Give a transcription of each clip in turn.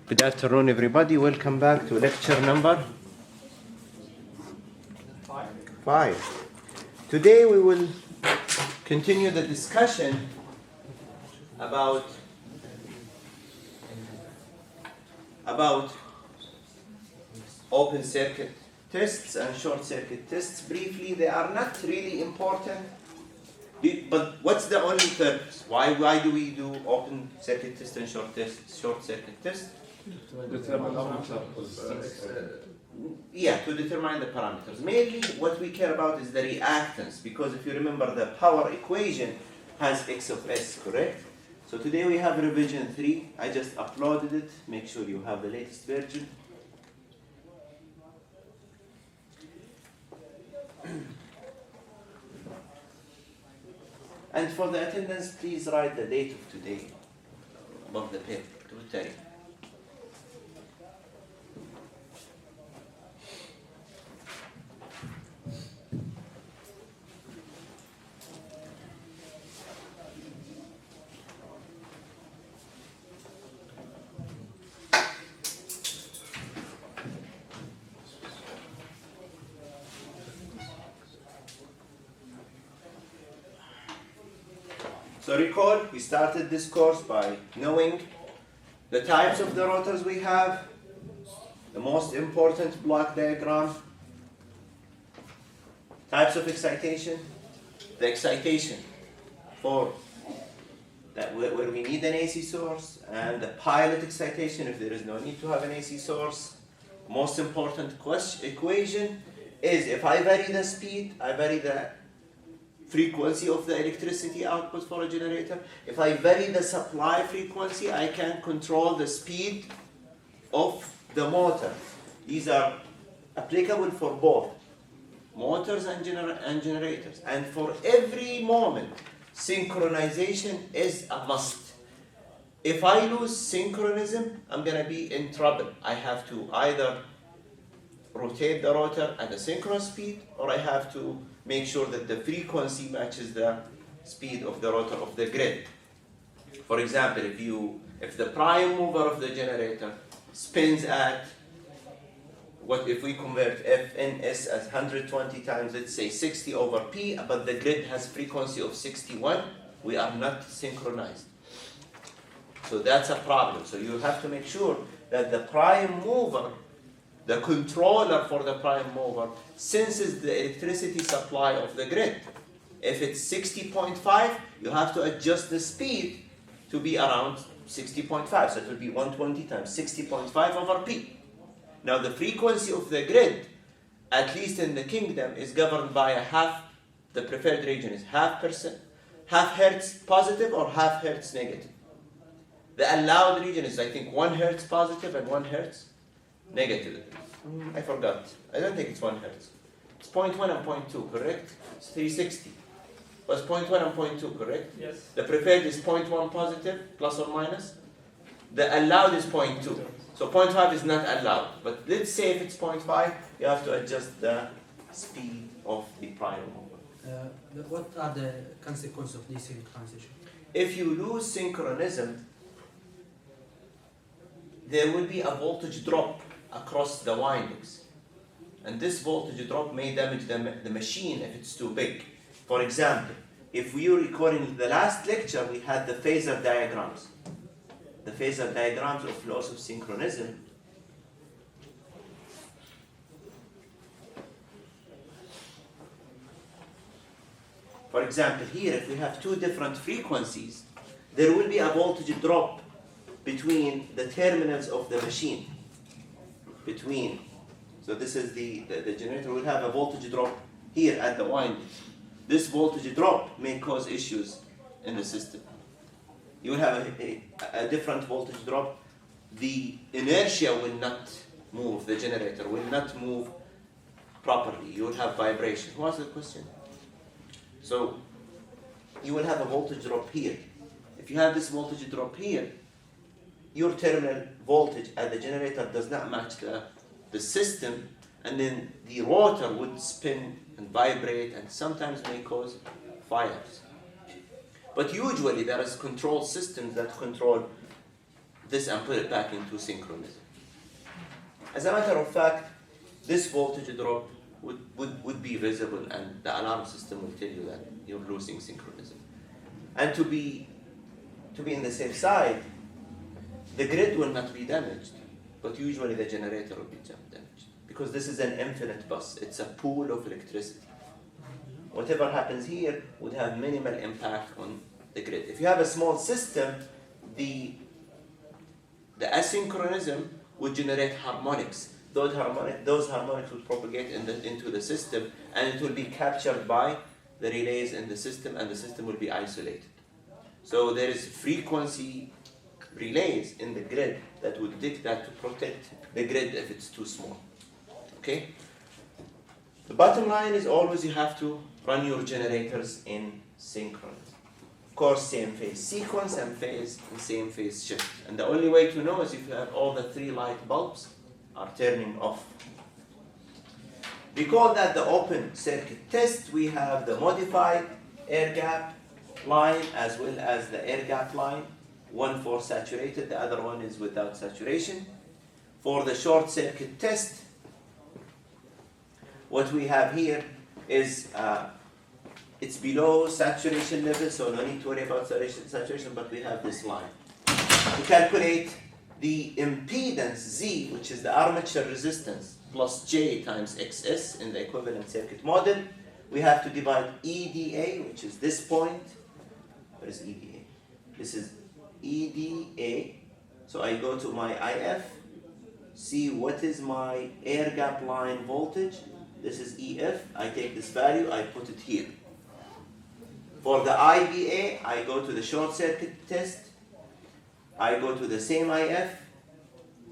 Good afternoon, everybody. Welcome back to lecture number 5. Today we will continue the discussion about open circuit tests and short circuit tests. Briefly, they are not really important, but what's the only purpose? Why do we do open circuit test and short circuit test? To determine to determine the parameters. Mainly what we care about is the reactance, because if you remember, the power equation has X of S, correct? So today we have revision 3. I just uploaded it. Make sure you have the latest version. And for the attendance, please write the date of today above the paper. So recall, we started this course by knowing the types of the rotors we have, the most important block diagram, types of excitation, the excitation for that where we need an AC source, and the pilot excitation if there is no need to have an AC source. Most important equation is if I vary the speed, I vary the frequency of the electricity output for a generator. If I vary the supply frequency, I can control the speed of the motor. These are applicable for both motors and generators. And for every moment, synchronization is a must. If I lose synchronism, I'm going to be in trouble. I have to either rotate the rotor at a synchronous speed, or I have to make sure that the frequency matches the speed of the rotor of the grid. For example, if the prime mover of the generator spins at, what if we convert Fns as 120 times, let's say 60 over P, but the grid has frequency of 61, we are not synchronized. So that's a problem. So you have to make sure that the prime mover, the controller for the prime mover, senses the electricity supply of the grid. If it's 60.5, you have to adjust the speed to be around 60.5. So it will be 120 times 60.5 over P. Now the frequency of the grid, at least in the kingdom, is governed by the preferred region is half hertz positive or half hertz negative. The allowed region is, I think, 1 hertz positive and 1 hertz negative. I forgot. I don't think it's 1 hertz. It's 0.1 and 0.2, correct? It's 360. Was 0.1 and 0.2, correct? Yes. The preferred is 0.1 positive, plus or minus. The allowed is 0.2. So 0.5 is not allowed. But let's say if it's 0.5, you have to adjust the speed of the prime mover. What are the consequences of desynchronization? If you lose synchronism, there will be a voltage drop across the windings. And this voltage drop may damage the machine if it's too big. For example, if we recall in the last lecture, we had the phasor diagrams. The phasor diagrams of loss of synchronism. For example, here, if we have two different frequencies, there will be a voltage drop between the terminals of the machine. So this is the generator will have a voltage drop here at the winding. This voltage drop may cause issues in the system. You will have a different voltage drop. The inertia will not move, the generator will not move properly. You will have vibration. What's the question? So you will have a voltage drop here. If you have this voltage drop here, your terminal voltage at the generator does not match the system, and then the rotor would spin and vibrate and sometimes may cause fires. But usually there is control systems that control this and put it back into synchronism. As a matter of fact, this voltage drop would be visible, and the alarm system will tell you that you're losing synchronism. And to be in the safe side, the grid will not be damaged, but usually the generator will be damaged, because this is an infinite bus. It's a pool of electricity. Whatever happens here would have minimal impact on the grid. If you have a small system, the asynchronism would generate harmonics. Those harmonics would propagate into the system, and it will be captured by the relays in the system, and the system will be isolated. So there is frequency relays in the grid that would dictate to protect the grid if it's too small. Okay? The bottom line is always you have to run your generators in synchronous. Of course, same phase sequence and same phase shift. And the only way to know is if you have all the 3 light bulbs are turning off. We call that the open circuit test. We have the modified air gap line as well as the air gap line. One for saturated, the other one is without saturation. For the short circuit test, what we have here is it's below saturation level, so no need to worry about saturation, but we have this line. To calculate the impedance Z, which is the armature resistance, plus J times XS in the equivalent circuit model, we have to divide EDA, which is this point. Where is EDA? This is EDA. So I go to my IF, see what is my air gap line voltage. This is EF. I take this value, I put it here. For the IBA, I go to the short circuit test. I go to the same IF,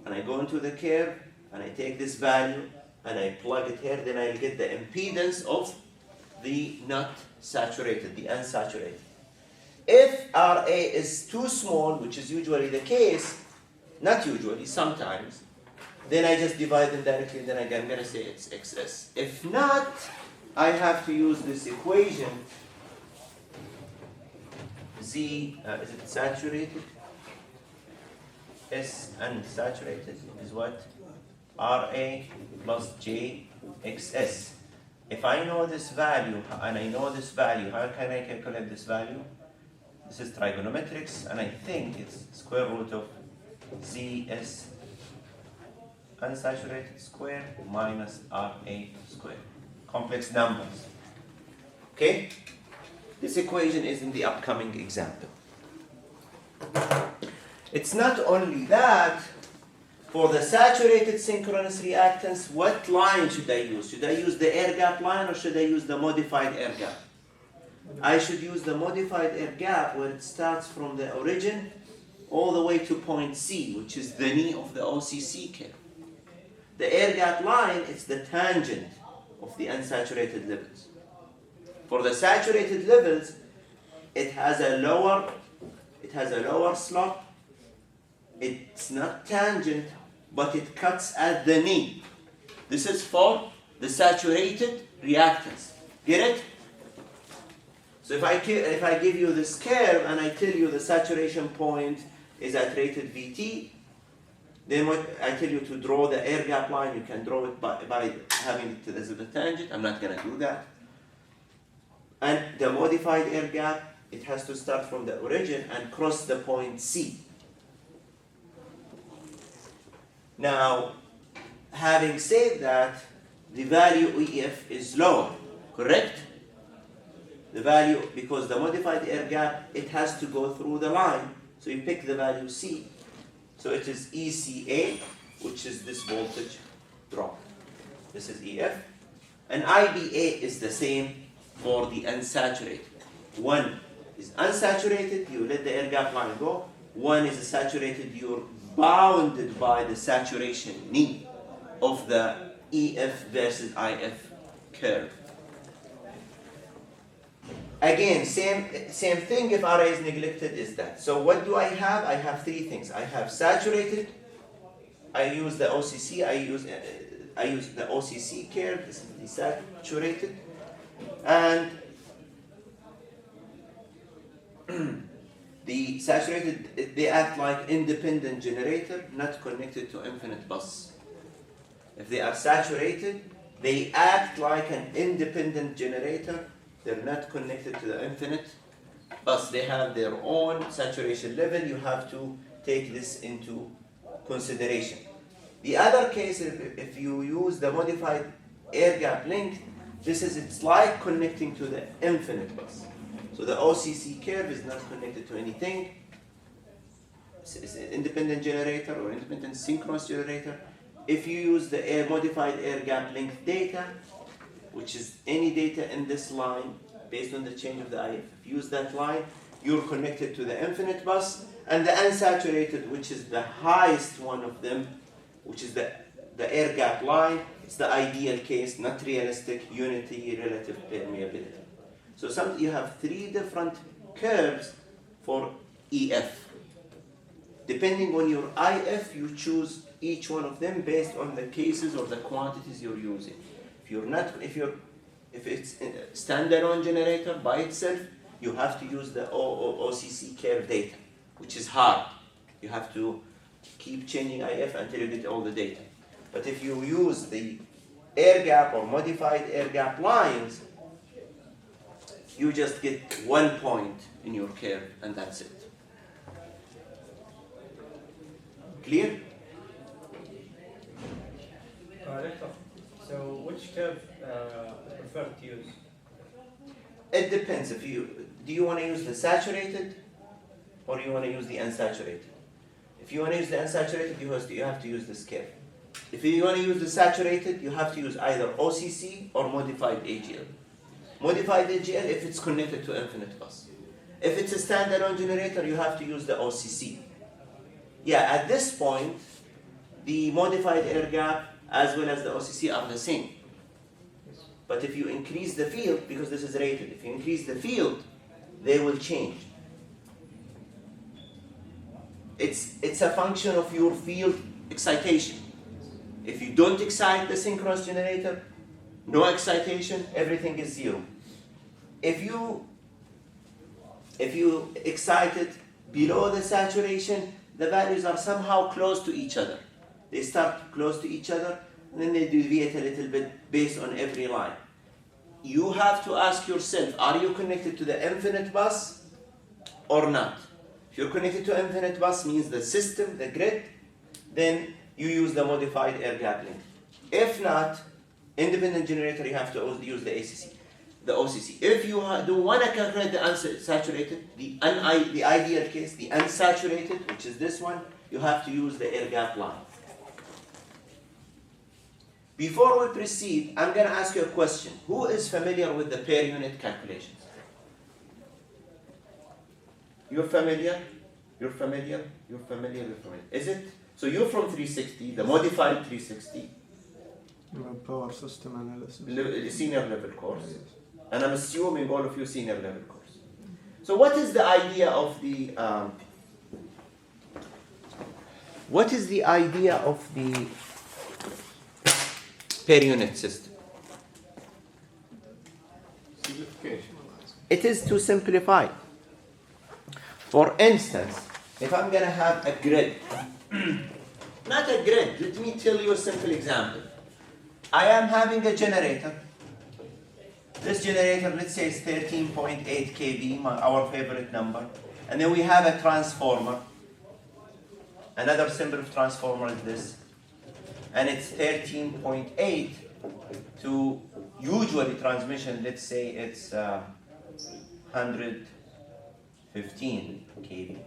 and I go into the curve, and I take this value, and I plug it here. Then I'll get the impedance of the not saturated, the unsaturated. If RA is too small, which is usually the case, not usually, sometimes, then I just divide them directly, and then I'm going to say it's XS. If not, I have to use this equation. Z, is it saturated? S unsaturated is what? RA plus J XS. If I know this value, and I know this value, how can I calculate this value? This is trigonometrics, and I think it's square root of ZS unsaturated square minus RA square. Complex numbers. Okay? This equation is in the upcoming example. It's not only that. For the saturated synchronous reactance, what line should I use? Should I use the air gap line or should I use the modified air gap? I should use the modified air gap where it starts from the origin all the way to point C, which is the knee of the OCC curve. The air gap line is the tangent of the unsaturated levels. For the saturated levels, it has a lower slope. It's not tangent, but it cuts at the knee. This is for the saturated reactance. Get it? So if I give you this curve and I tell you the saturation point is at rated VT, then what I tell you to draw the air gap line, you can draw it by having it as a tangent. I'm not going to do that. And the modified air gap, it has to start from the origin and cross the point C. Now, having said that, the value EF is lower, correct? The value, because the modified air gap, it has to go through the line. So you pick the value C. So it is ECA, which is this voltage drop. This is EF. And IBA is the same for the unsaturated. One is unsaturated, you let the air gap line go. One is saturated, you're bounded by the saturation knee of the EF versus IF curve. Again, same thing if RA is neglected is that. So what do I have? I have three things. I have saturated. I use the OCC. I use the OCC curve. This is the saturated. And The saturated, they act like independent generator, not connected to infinite bus. If they are saturated, they act like an independent generator. They're not connected to the infinite bus. They have their own saturation level. You have to take this into consideration. The other case, if you use the modified air gap length, it's like connecting to the infinite bus. So the OCC curve is not connected to anything. It's an independent generator or independent synchronous generator. If you use the modified air gap length data, which is any data in this line based on the change of the IF, if you use that line, you're connected to the infinite bus, and the unsaturated, which is the highest one of them, which is the air gap line, it's the ideal case, not realistic, unity, relative permeability. So you have three different curves for EF. Depending on your IF, you choose each one of them based on the cases or the quantities you're using. If it's a standalone generator by itself, you have to use the OCC curve data, which is hard. You have to keep changing IF until you get all the data. But if you use the air gap or modified air gap lines, you just get 1 point in your curve, and that's it. Clear? Doctor, so which curve is preferred to use? It depends. Do you want to use the saturated or you want to use the unsaturated? If you want to use the unsaturated, you have to use this curve. If you want to use the saturated, you have to use either OCC or modified AGL. Modified AGL if it's connected to infinite bus. If it's a standalone generator, you have to use the OCC. Yeah, at this point, the modified air gap as well as the OCC are the same. But if you increase the field, because this is rated, if you increase the field, they will change. It's a function of your field excitation. If you don't excite the synchronous generator, no excitation, everything is zero. If you excite it below the saturation, the values are somehow close to each other. They start close to each other, and then they deviate a little bit based on every line. You have to ask yourself, are you connected to the infinite bus or not? If you're connected to infinite bus, means the system, the grid, then you use the modified air gap length. If not, independent generator, you have to use the ACC, the OCC. If you do want to calculate the unsaturated, the ideal case, the unsaturated, which is this one, you have to use the air gap line. Before we proceed, I'm going to ask you a question. Who is familiar with the per unit calculations? You're familiar? You're familiar? You're familiar? You're familiar? Is it? So you're from 360, the modified 360. Power system analysis. Senior level course. And I'm assuming all of you senior level course. So what is the idea of the per unit system? Simplification. It is to simplify. For instance, if I'm going to have a grid, not a grid, let me tell you a simple example. I am having a generator. This generator, let's say, is 13.8 kV, our favorite number. And then we have a transformer. Another symbol of transformer is this. And it's 13.8 to usually transmission, let's say it's 115 kV.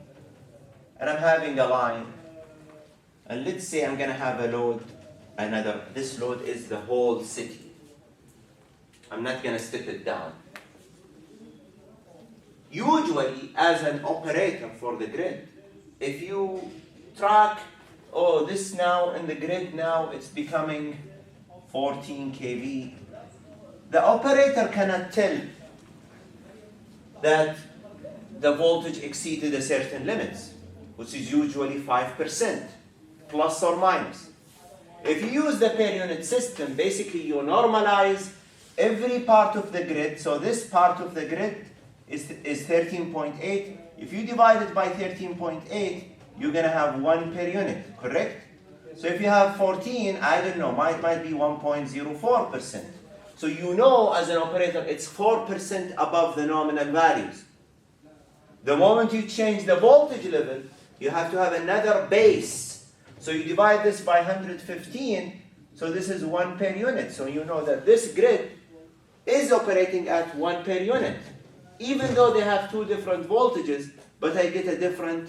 And I'm having a line. And let's say I'm going to have a load, this load is the whole city. I'm not going to step it down. Usually, as an operator for the grid, if you track, this now in the grid now, it's becoming 14 kV, the operator cannot tell that the voltage exceeded a certain limits, which is usually 5%, plus or minus. If you use the per unit system, basically you normalize every part of the grid. So this part of the grid is 13.8. If you divide it by 13.8, you're going to have 1 per unit, correct? So if you have 14, I don't know, might be 1.04%. So you know as an operator, it's 4% above the nominal values. The moment you change the voltage level, you have to have another base. So you divide this by 115, so this is 1 per unit. So you know that this grid is operating at 1 per unit. Even though they have two different voltages, but I get a different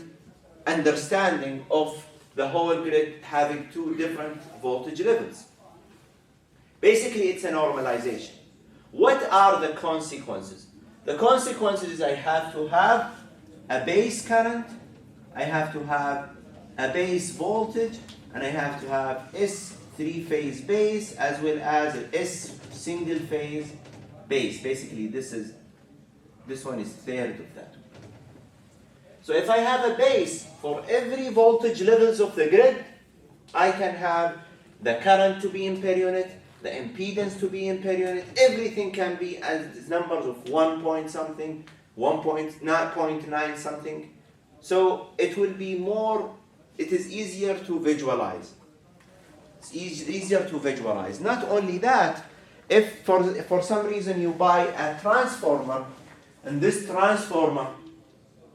understanding of the whole grid having two different voltage levels. Basically, it's a normalization. What are the consequences? The consequences is I have to have a base current, I have to have a base voltage, and I have to have S three-phase base as well as an S single-phase base. Basically, this one is third of that. So if I have a base for every voltage levels of the grid, I can have the current to be in per unit, the impedance to be in per unit, everything can be as numbers of 1 point something, 1.9 something. So it will be more, it is easier to visualize. It's easier to visualize. Not only that, if for some reason you buy a transformer, and this transformer,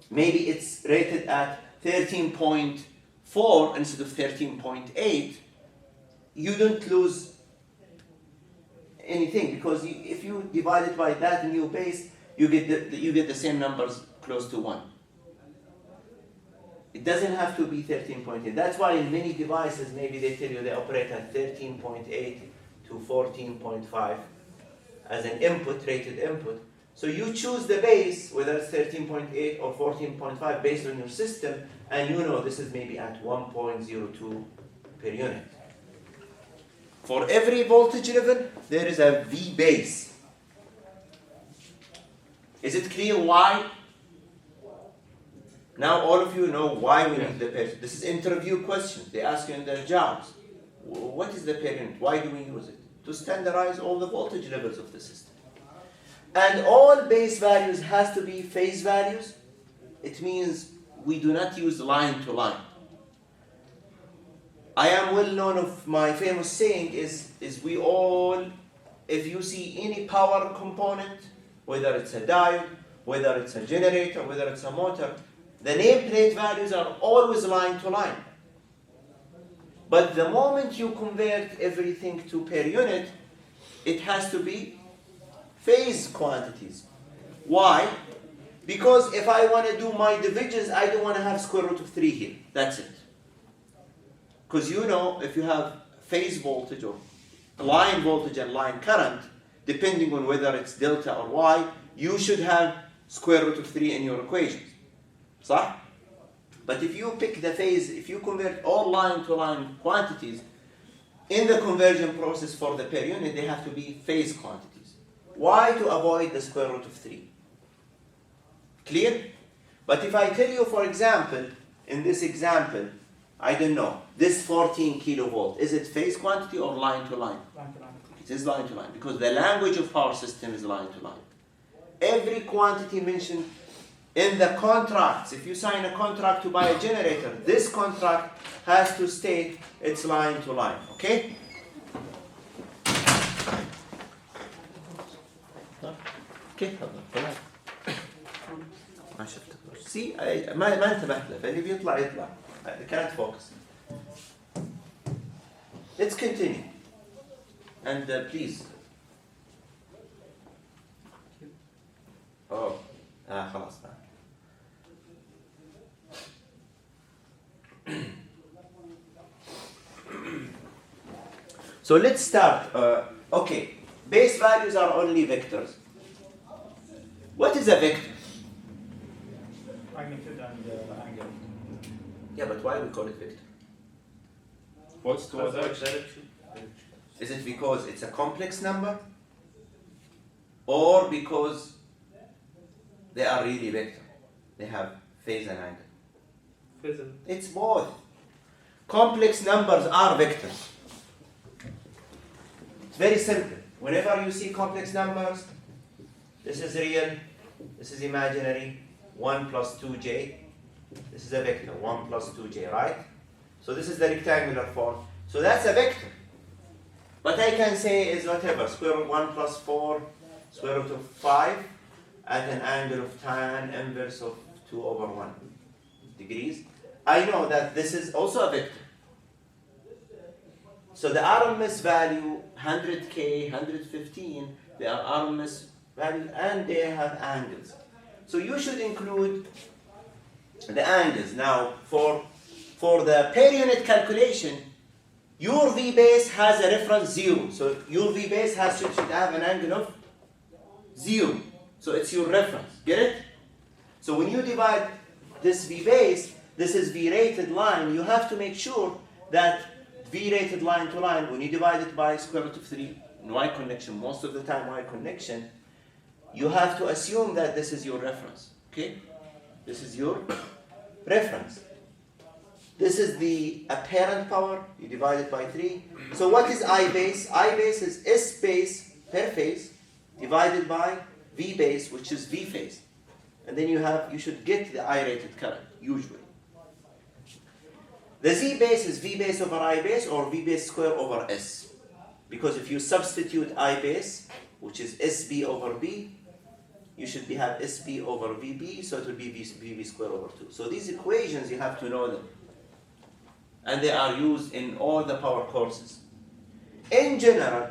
maybe it's rated at 13.4 instead of 13.8, you don't lose anything, because if you divide it by that new base, you get the same numbers close to 1. It doesn't have to be 13.8. That's why in many devices, maybe they tell you they operate at 13.8 to 14.5 as an input, rated input. So you choose the base, whether it's 13.8 or 14.5 based on your system, and you know this is maybe at 1.02 per unit. For every voltage level, there is a V base. Is it clear why? Now all of you know why we need the base. This is interview questions. They ask you in their jobs. What is the per unit? Why do we use it? To standardize all the voltage levels of the system. And all base values has to be phase values. It means we do not use line to line. I am well known of my famous saying is we all, if you see any power component, whether it's a diode, whether it's a generator, whether it's a motor, the nameplate values are always line to line. But the moment you convert everything to per unit, it has to be phase quantities. Why? Because if I want to do my divisions, I don't want to have square root of 3 here. That's it. Because you know, if you have phase voltage or line voltage and line current, depending on whether it's delta or y, you should have square root of 3 in your equations. صح? But if you pick the phase, if you convert all line to line quantities, in the conversion process for the per unit, they have to be phase quantities. Why? To avoid the square root of 3. Clear? But if I tell you, for example, in this example, I don't know, this 14 kilovolt, is it phase quantity or line to line? Line to line. It is line to line, because the language of power system is line to line. Every quantity mentioned in the contracts, if you sign a contract to buy a generator, this contract has to state it's line to line, okay? Okay, ما شفت. See, ما انتبهت له، فاللي بيطلع يطلع. I can't focus. Let's continue. And please. Oh, خلاص بقى. So let's start. Okay, base values are only vectors. What is a vector? Magnitude and angle. Yeah, but why we call it vector? What's the Direction. Is it because it's a complex number? Or because they are really vector? They have phase and angle. It's both. Complex numbers are vectors. It's very simple. Whenever you see complex numbers, this is real, this is imaginary, 1 plus 2j. This is a vector, 1 plus 2j, right? So this is the rectangular form. So that's a vector. But I can say is whatever, square root 1 plus 4, square root of 5, at an angle of tan inverse of 2 over 1 degrees. I know that this is also a vector. So the RMS value, 100K, 115, they are RMS value and they have angles. So you should include the angles. Now, for the per unit calculation, your V base has a reference 0. So your V base should have an angle of 0. So it's your reference. Get it? So when you divide this V base, this is V rated line, you have to make sure that V rated line to line, when you divide it by square root of 3 in Y connection, most of the time Y connection, you have to assume that this is your reference. Okay? This is your reference. This is the apparent power, you divide it by 3. So what is I base? I base is S base per phase divided by V base, which is V phase. And then you should get the I rated current, usually. The Z base is V base over I base or V base square over S. Because if you substitute I base, which is SB over B, you should have SB over VB, so it will be VB square over 2. So these equations, you have to know them. And they are used in all the power courses. In general,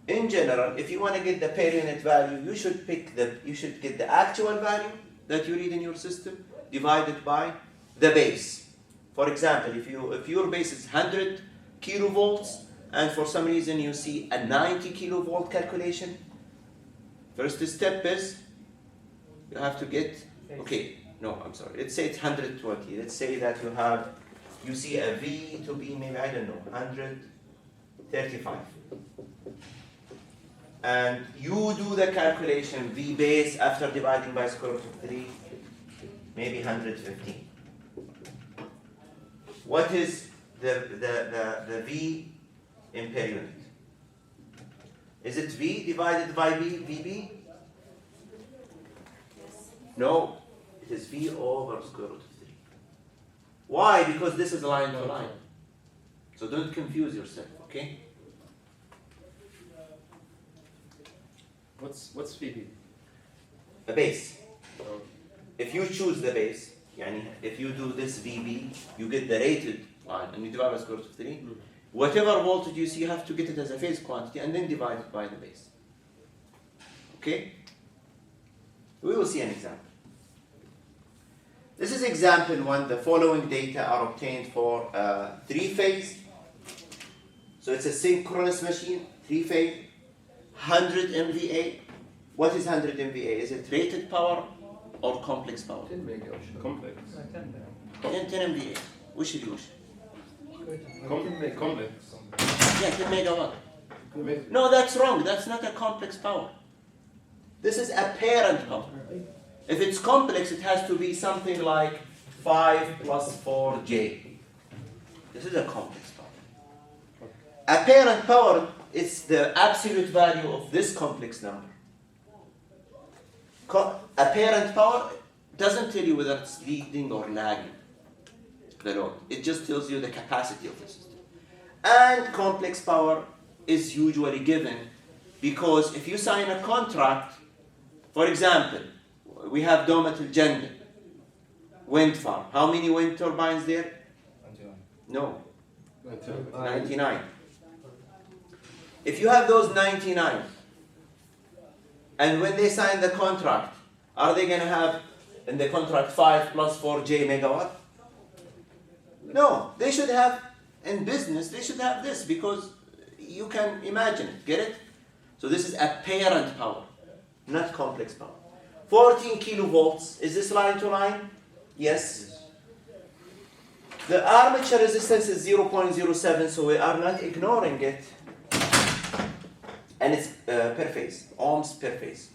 if you want to get the per unit value, you should get the actual value that you read in your system divided by the base. For example, if your base is 100 kilovolts and for some reason you see a 90 kilovolt calculation, first step is you have to get, let's say it's 120. Let's say that you see a V to be maybe, I don't know, 135. And you do the calculation, V base after dividing by square root of 3, maybe 115. What is the V in per unit? Is it V divided by VB? No, it is V over square root of 3. Why? Because this is line to line. So don't confuse yourself, okay? What's VB? A base. If you choose the base, if you do this VB, you get the rated line and you divide by square root of 3. Whatever voltage you see, you have to get it as a phase quantity and then divide it by the base. Okay? We will see an example. This is example 1. The following data are obtained for 3-phase. So it's a synchronous machine, 3-phase, 100 MVA. What is 100 MVA? Is it rated power or complex power? 10 megawatt. Complex. 10 MVA. وش اللي وش؟ Complex. Yeah, 10 megawatt. No, that's wrong. That's not a complex power. This is apparent power. If it's complex, it has to be something like 5 plus 4J. This is a complex power. Apparent power is the absolute value of this complex number. Apparent power doesn't tell you whether it's leading or lagging the load. It just tells you the capacity of the system. And complex power is usually given because if you sign a contract, for example, we have Domat al-Jannah, wind farm. How many wind turbines there? 99. No, 99. If you have those 99, and when they sign the contract, are they going to have in the contract 5 plus 4J megawatt? No, they should have, in business, they should have this because you can imagine it, get it? So this is apparent power, not complex power. 14 kilovolts, is this line to line? Yes. The armature resistance is 0.07, so we are not ignoring it. And it's per phase, ohms per phase.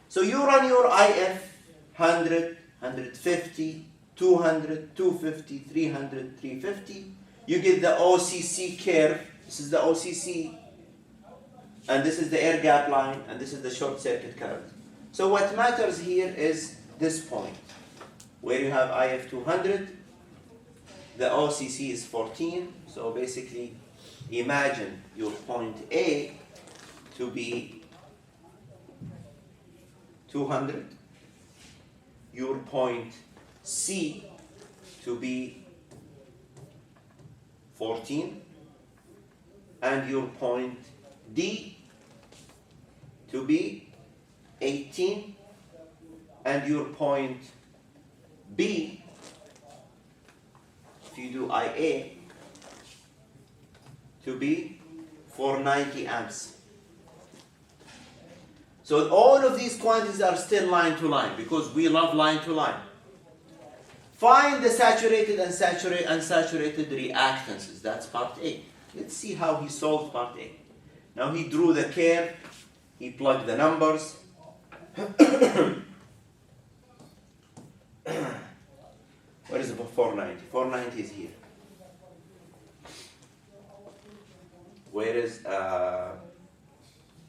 So you run your IF 100, 150, 200, 250, 300, 350. You get the OCC curve. This is the OCC. And this is the air gap line. And this is the short circuit current. So what matters here is this point, where you have IF 200, the OCC is 14, so basically imagine your point A to be 200, your point C to be 14, and your point D to be 18, and your point B, if you do IA, to be 490 amps. So all of these quantities are still line to line because we love line to line. Find the saturated and unsaturated reactances. That's part A. Let's see how he solved part A. Now he drew the curve, he plugged the numbers. What is the 490? 490 is here. Where is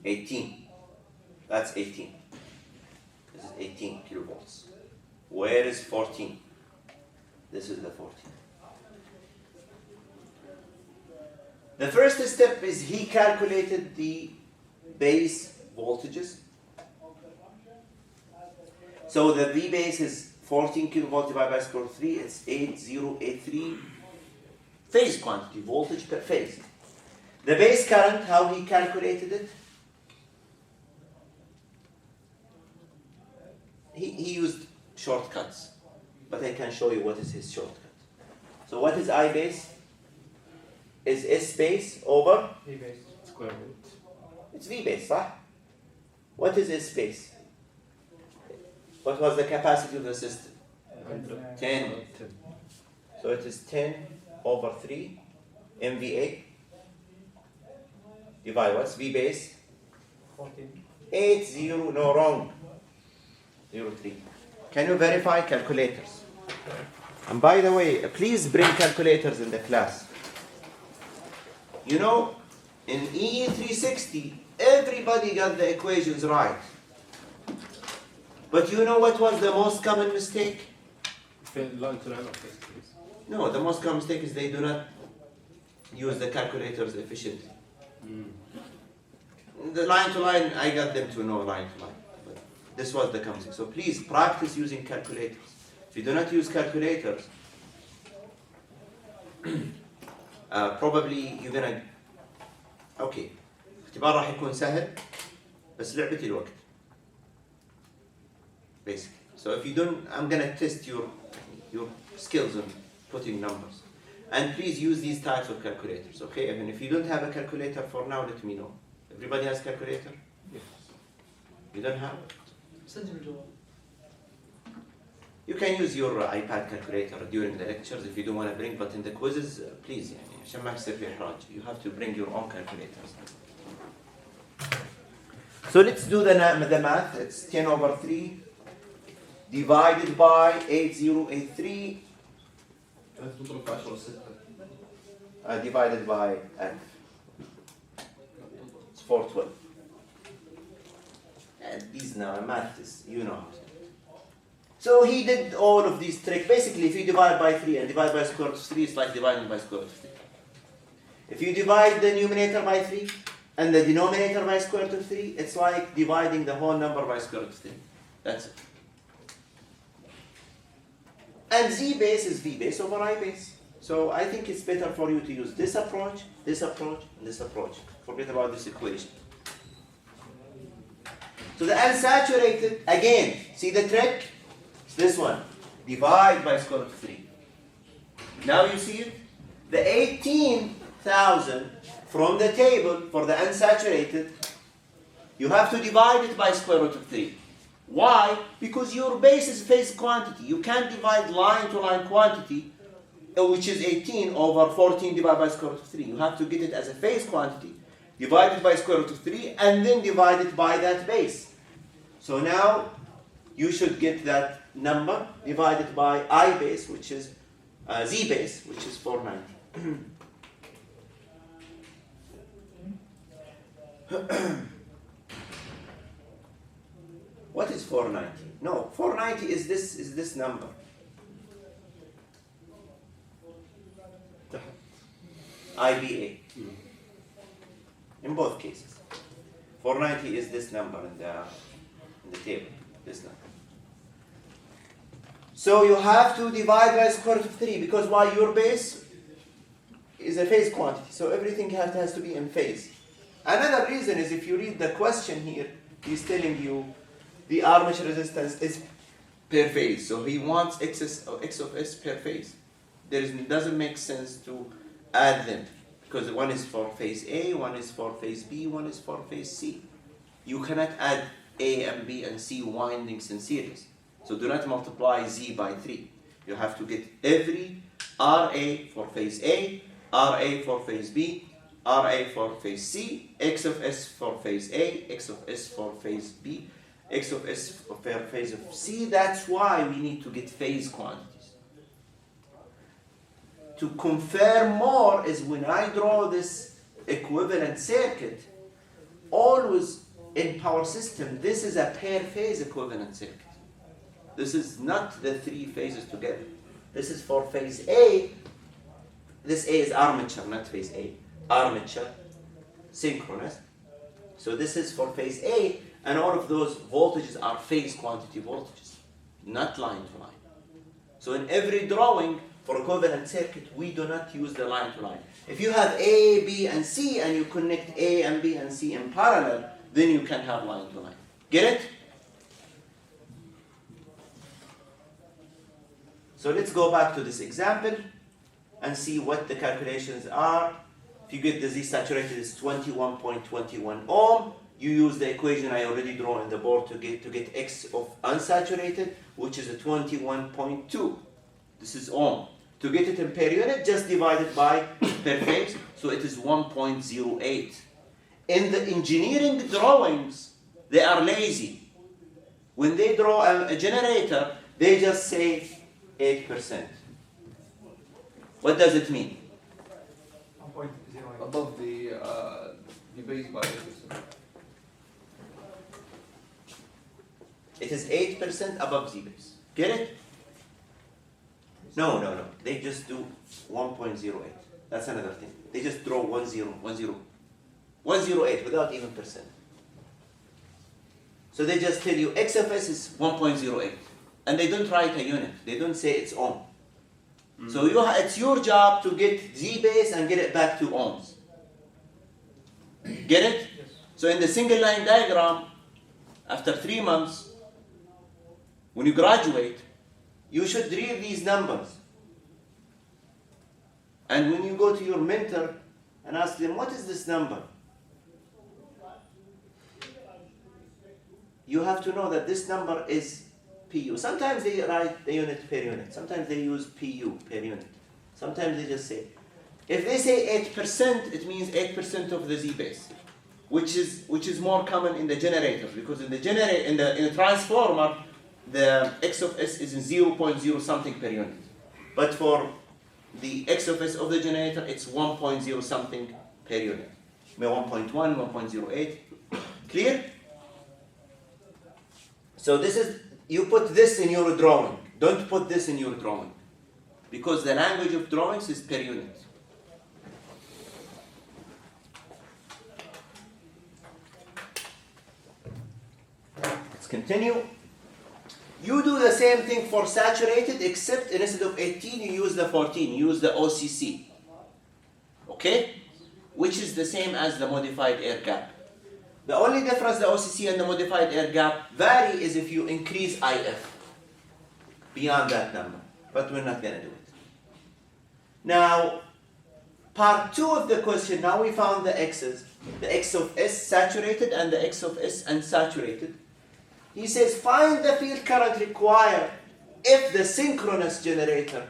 18? That's 18. This is 18 kilovolts. Where is 14? This is the 14. The first step is he calculated the base voltages. So the V base is 14 kilovolts divided by square root 3. It's 8083 phase quantity, voltage per phase. The base current, how he calculated it? He used shortcuts, but I can show you what is his shortcut. So what is I base? Is S base over? V base. Square root. It's V base, right? What is S base? What was the capacity of the system? 10. So it is 10 over 3 MVA. Divide what's V base? 14. 80, no, wrong. 03. Can you verify calculators? And by the way, please bring calculators in the class. You know, in EE360, everybody got the equations right. But you know what was the most common mistake? Line to line of this, please. No, the most common mistake is they do not use the calculators efficiently. The line to line, I got them to know line to line. But this was the common mistake. So please practice using calculators. If you do not use calculators, probably you're gonna. Okay. اختبار راح يكون سهل بس لعبة الوقت. Basically. So if you don't, I'm gonna test your skills on putting numbers. And please use these types of calculators, okay? And if you don't have a calculator for now, let me know. Everybody has calculator? Yes. You don't have? سجل الجواب. You can use your iPad calculator during the lectures if you don't want to bring, but in the quizzes, please, يعني عشان ما يصير في إحراج. You have to bring your own calculators. So let's do the math. It's 10 over 3 divided by 8083 divided by F. It's 412. And these now, math is, you know. So he did all of these tricks. Basically, if you divide by 3 and divide by square root of 3, it's like dividing by square root of 3. If you divide the numerator by 3 and the denominator by square root of 3, it's like dividing the whole number by square root of 3. That's it. And Z base is V base over I base. So I think it's better for you to use this approach, and this approach. Forget about this equation. So the unsaturated, again, see the trick? It's this one. Divide by square root of 3. Now you see it? The 18,000 from the table for the unsaturated, you have to divide it by square root of 3. Why? Because your base is phase quantity. You can't divide line to line quantity, which is 18 over 14 divided by square root of 3. You have to get it as a phase quantity, divide it by square root of 3, and then divide it by that base. So now you should get that number divided by I base, which is Z base, which is 490. What is 490? No, 490 is this number. IBA. In both cases. 490 is this number in the table. This number. So you have to divide by square root of 3 because why? Your base is a phase quantity. So everything has to be in phase. Another reason is if you read the question here, he's telling you the armature resistance is per phase. So he wants X of S per phase. Doesn't make sense to add them because one is for phase A, one is for phase B, one is for phase C. You cannot add A and B and C windings in series. So do not multiply Z by 3. You have to get every RA for phase A, RA for phase B, RA for phase C, X of S for phase A, X of S for phase B, X of S for phase of C. That's why we need to get phase quantities. To confirm more is when I draw this equivalent circuit, always in power system, this is a per phase equivalent circuit. This is not the 3 phases together. This is for phase A. This A is armature, not phase A. Armature, synchronous. So this is for phase A, and all of those voltages are phase quantity voltages, not line to line. So in every drawing for equivalent circuit, we do not use the line to line. If you have A, B, and C, and you connect A and B and C in parallel, then you can have line to line. Get it? So let's go back to this example and see what the calculations are. If you get the Z saturated is 21.21 ohm, you use the equation I already draw on the board to get X of unsaturated, which is a 21.2. This is ohm. To get it in per unit, just divide it by per phase, so it is 1.08. In the engineering drawings, they are lazy. When they draw a generator, they just say 8%. What does it mean? 1.08. Above the base by 8%. It is 8% above Z base. Get it? No. They just do 1.08. That's another thing. They just draw 108 without even percent. So they just tell you X of S is 1.08. And they don't write a unit. They don't say it's ohm. So it's your job to get Z base and get it back to ohms. Get it? Yes. So in the single line diagram, after 3 months, when you graduate, you should read these numbers. And when you go to your mentor and ask them, what is this number? You have to know that this number is PU. Sometimes they write the unit per unit. Sometimes they use PU per unit. Sometimes they just say, if they say 8%, it means 8% of the Z base, which is more common in the generators, because in the in the transformer, the X of S is in 0.0 something per unit. But for the X of S of the generator, it's 1.0 something per unit. 1.1, 1.08. Clear? So this is, you put this in your drawing. Don't put this in your drawing, because the language of drawings is per unit. Let's continue. You do the same thing for saturated, except instead of 18, you use the 14. You use the OCC. Okay? Which is the same as the modified air gap. The only difference the OCC and the modified air gap vary is if you increase IF beyond that number. But we're not going to do it. Now, part 2 of the question, now we found the X's. The X of S saturated and the X of S unsaturated. He says, find the field current required if the synchronous generator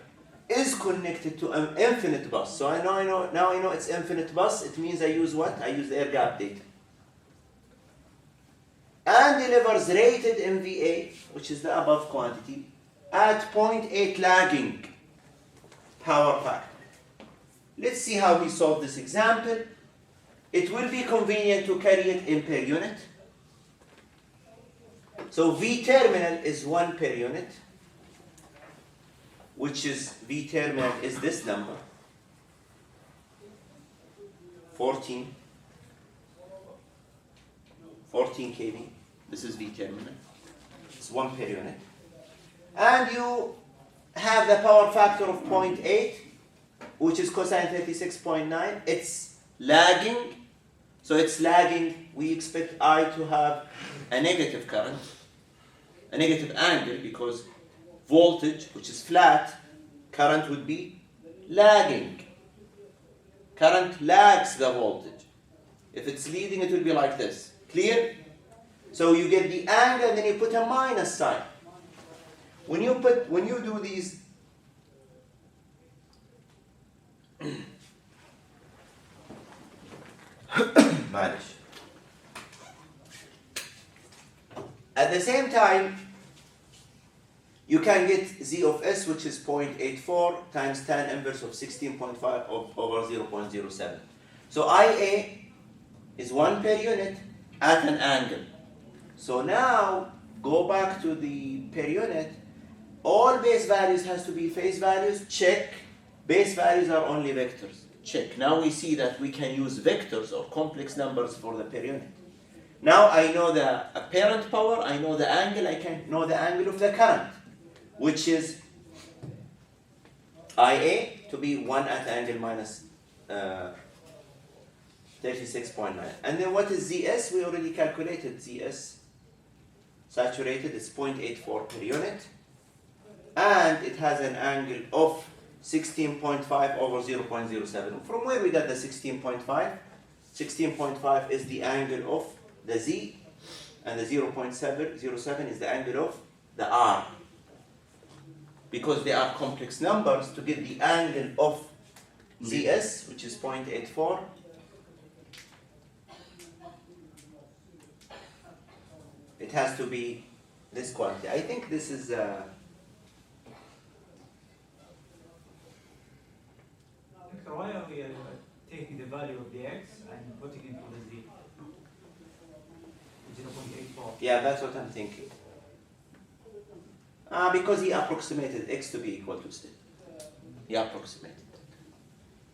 is connected to an infinite bus. So now I know it's infinite bus. It means I use what? I use the air gap data. And delivers rated MVA, which is the above quantity, at 0.8 lagging power factor. Let's see how he solved this example. It will be convenient to carry it in per unit. So V terminal is 1 per unit, which is V terminal is this number, 14 kV. This is V terminal. It's 1 per unit. And you have the power factor of 0.8, which is cosine 36.9. It's lagging. So it's lagging. We expect I to have a negative current, a negative angle, because voltage, which is flat, current would be lagging. Current lags the voltage. If it's leading, it will be like this. Clear? So you get the angle, and then you put a minus sign. When you do these معلش. At the same time, you can get Z of S, which is 0.84 times tan inverse of 16.5 over 0.07. So IA is 1 per unit at an angle. So now, go back to the per unit. All base values has to be phase values. Check. Base values are only vectors. Check. Now we see that we can use vectors or complex numbers for the per unit. Now I know the apparent power, I know the angle, I can know the angle of the current, which is IA to be 1 at angle minus 36.9. And then what is ZS? We already calculated ZS. Saturated is 0.84 per unit. And it has an angle of 16.5 over 0.07. From where we got the 16.5? 16.5 is the angle of the Z, and the 0.707 is the angle of the R. Because they are complex numbers, to get the angle of ZS, which is 0.84, it has to be this quantity. I think this is why are we taking the value of the x and putting it into the z? 0.84. yeah, that's what I'm thinking. Because he approximated x to be equal to z. He approximated.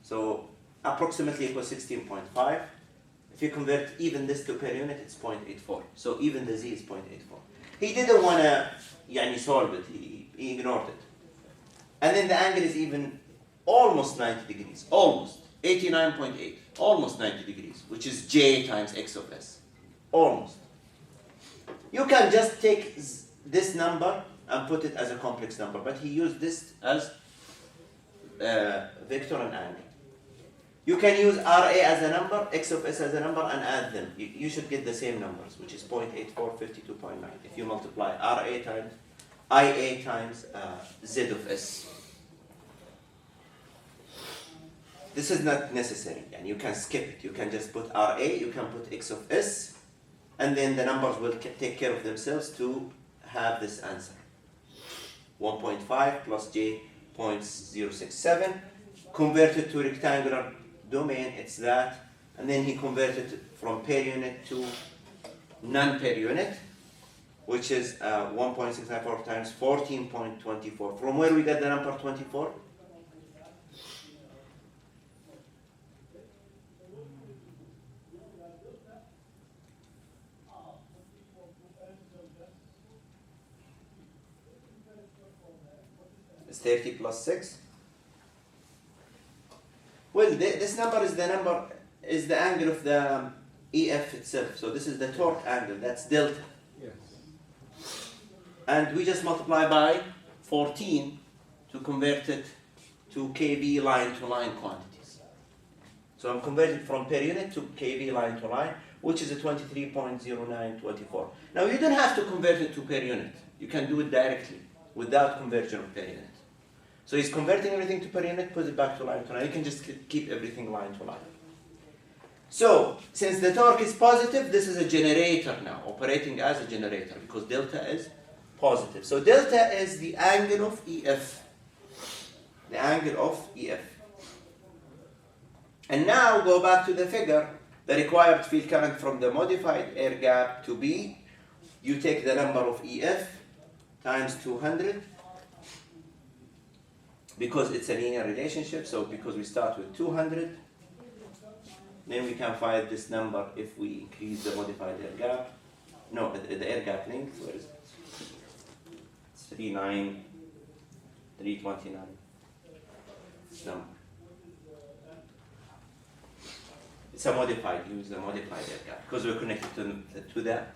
So approximately equals 16.5. If you convert even this to per unit, it's 0.84. So even the z is 0.84. He didn't want to solve it. He ignored it. And then the angle is even almost 90 degrees. Almost. 89.8. Almost 90 degrees, which is j times x of s. Almost. You can just take this number and put it as a complex number, but he used this as vector and angle. You can use RA as a number, x of s as a number, and add them. You should get the same numbers, which is 0.84, 52.9. If you multiply RA times IA times z of s. This is not necessary, and you can skip it. You can just put RA, you can put x of s, and then the numbers will take care of themselves to have this answer. 1.5 plus j 0.067. Converted to rectangular domain, it's that. And then he converted from per unit to non-per unit, which is 1.694 times 14.24. From where we get the number 24? It's 30 plus 6. Well, this number is the angle of the EF itself. So this is the torque angle. That's delta. Yes. And we just multiply by 14 to convert it to kV line to line quantities. So I'm converting from per unit to kV line to line, which is a 23.0924. Now you don't have to convert it to per unit. You can do it directly without conversion of per unit. So he's converting everything to per unit, put it back to line to line. You can just keep everything line to line. So, since the torque is positive, this is a generator now, operating as a generator, because delta is positive. So delta is the angle of EF. The angle of EF. And now go back to the figure. The required field current from the modified air gap to be you take the number of EF times 200, because it's a linear relationship, so because we start with 200, then we can find this number if we increase the modified air gap. No, the air gap length, where is it? It's 329. This number. It's a modified, use the modified air gap, because we're connected to that.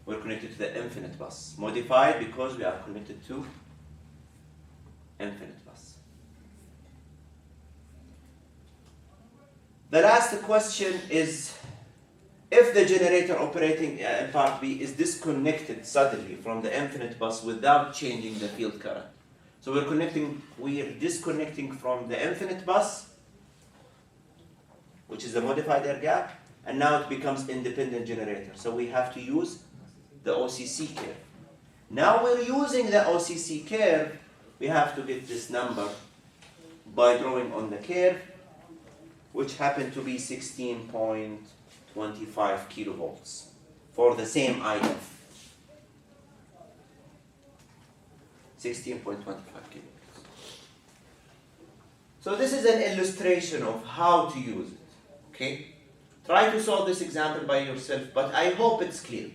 We're connected to the infinite bus. Modified because we are connected to infinite bus. The last question is, if the generator operating in part B is disconnected suddenly from the infinite bus without changing the field current. So we're disconnecting from the infinite bus, which is the modified air gap, and now it becomes independent generator. So we have to use the OCC curve. Now we're using the OCC curve, we have to get this number by drawing on the curve, which happened to be 16.25 kilovolts for the same IF. 16.25 kilovolts. So this is an illustration of how to use it. Okay? Try to solve this example by yourself, but I hope it's clear.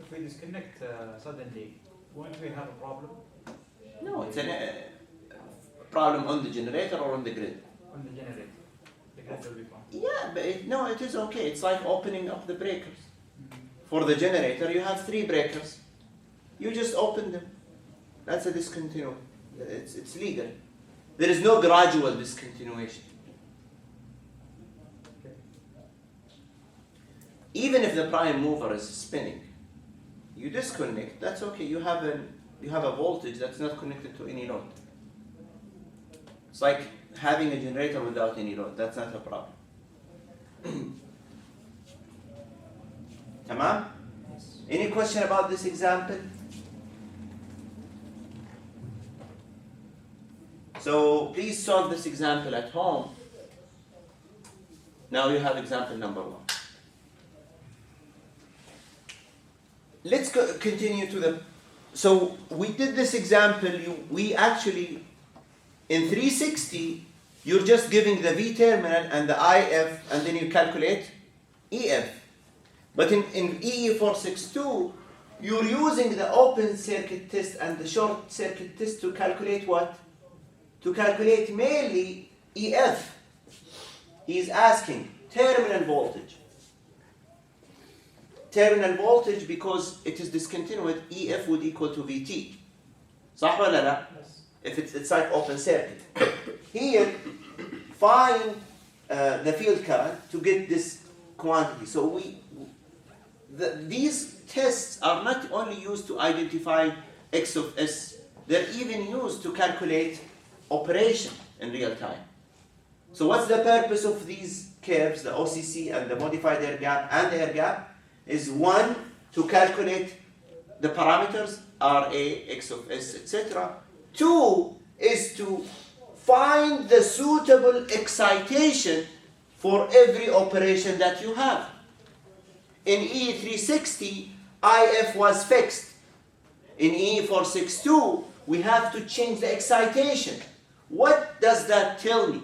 If we disconnect suddenly, won't we have a problem? No, it's a problem on the generator or on the grid. On the generator. The grid will be fine. Yeah, but it is okay. It's like opening up the breakers. For the generator, you have 3 breakers. You just open them. That's a discontinuum. It's legal. There is no gradual discontinuation. Okay. Even if the prime mover is spinning, you disconnect. That's okay. You have a voltage that's not connected to any load. It's like having a generator without any load. That's not a problem. Tamam? Any question about this example? So please solve this example at home. Now you have example number 1. Let's continue to the... So we did this example, we actually, in 360, you're just giving the V terminal and the IF, and then you calculate EF. But in EE462, you're using the open circuit test and the short circuit test to calculate what? To calculate mainly EF. He's asking terminal voltage. Terminal voltage, because it is discontinuous, EF would equal to VT. صح ولا لا? Yes. If it's like open circuit. Here, find the field current to get this quantity. So these tests are not only used to identify X of S, they're even used to calculate operation in real time. So what's the purpose of these curves, the OCC and the modified air gap and the air gap? Is 1, to calculate the parameters, RA, X of S, etc. 2 is to find the suitable excitation for every operation that you have. In E360, IF was fixed. In E462, we have to change the excitation. What does that tell me?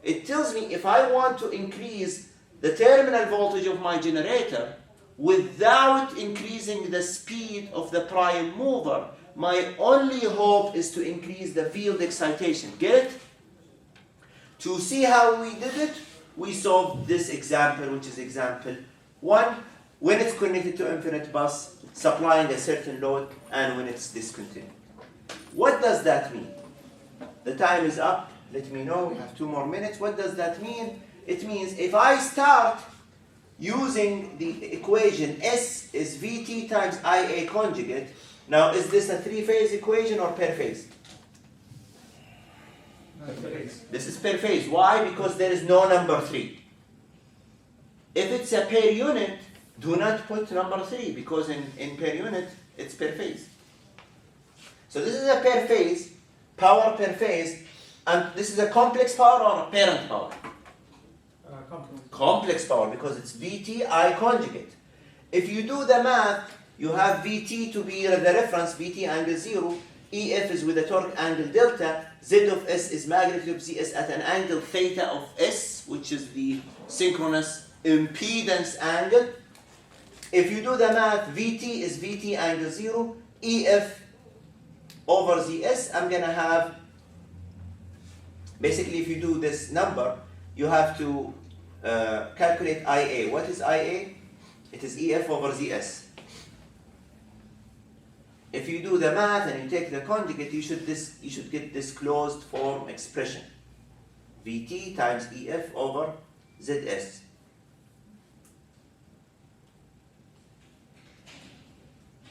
It tells me if I want to increase the terminal voltage of my generator without increasing the speed of the prime mover, my only hope is to increase the field excitation. Get it? To see how we did it, we solved this example, which is example 1, when it's connected to infinite bus, supplying a certain load, and when it's discontinued. What does that mean? The time is up. Let me know. We have 2 more minutes. What does that mean? It means if I start using the equation S is VT times IA conjugate. Now, is this a 3-phase equation or per phase? This is per phase. Why? Because there is no number 3. If it's a per unit, do not put number 3, because in per unit, it's per phase. So this is a per phase, power per phase, and this is a complex power or a parent power? Complex power, because it's VT I conjugate. If you do the math, you have Vt to be the reference, Vt angle 0, EF is with a torque angle delta, Z of S is magnitude of Zs at an angle theta of S, which is the synchronous impedance angle. If you do the math, Vt is Vt angle 0, EF over Zs, I'm going to have, basically if you do this number, you have to calculate Ia. What is Ia? It is EF over Zs. If you do the math and you take the conjugate, you should get this closed form expression. Vt times EF over Zs.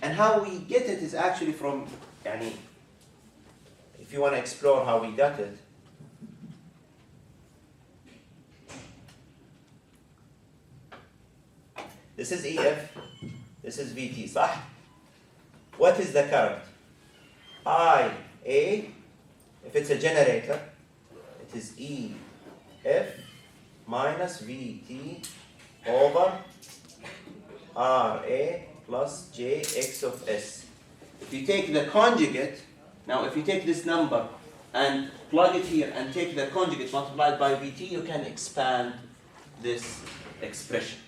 And how we get it is actually from, if you want to explore how we got it, this is EF, this is Vt, صح? What is the current? Ia, if it's a generator, it is EF minus Vt over Ra plus Jx of S. If you take the conjugate, now if you take this number and plug it here and take the conjugate multiplied by Vt, you can expand this expression.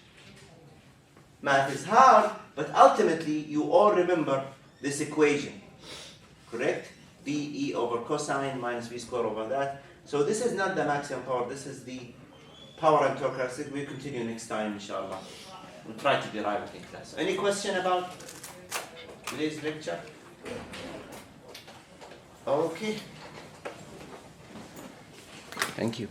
Math is hard, but ultimately you all remember this equation, correct? dE over cosine minus V square over that. So this is not the maximum power, this is the power and torque characteristic. We'll continue next time, inshallah. We'll try to derive it in class. Any question about today's lecture? Okay. Thank you.